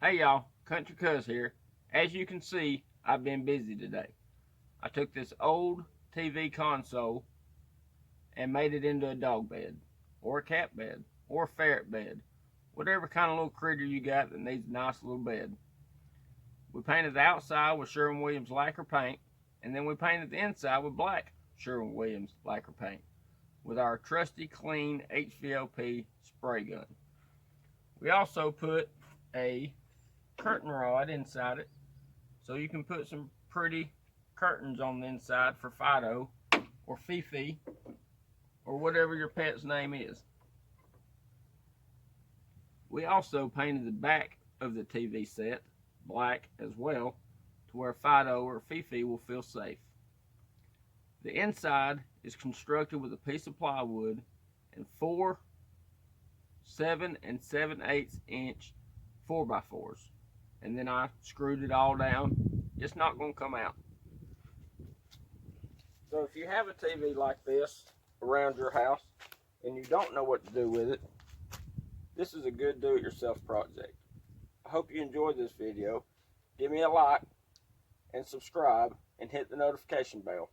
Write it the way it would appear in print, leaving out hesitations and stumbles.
Hey y'all, Country Cuz here. As you can see, I've been busy today. I took this old TV console and made it into a dog bed, or a cat bed, or a ferret bed, whatever kind of little critter you got that needs a nice little bed. We painted the outside with Sherwin-Williams lacquer paint, and then we painted the inside with black Sherwin-Williams lacquer paint with our trusty clean HVLP spray gun. We also put a curtain rod inside it so you can put some pretty curtains on the inside for Fido or Fifi or whatever your pet's name is. We also painted the back of the TV set black as well to where Fido or Fifi will feel safe. The inside is constructed with a piece of plywood and 4 7 7/8 inch 4x4s. And then I screwed it all down. It's not going to come out. So if you have a TV like this around your house and you don't know what to do with it, this is a good do-it-yourself project. I hope you enjoyed this video. Give me a like and subscribe and hit the notification bell.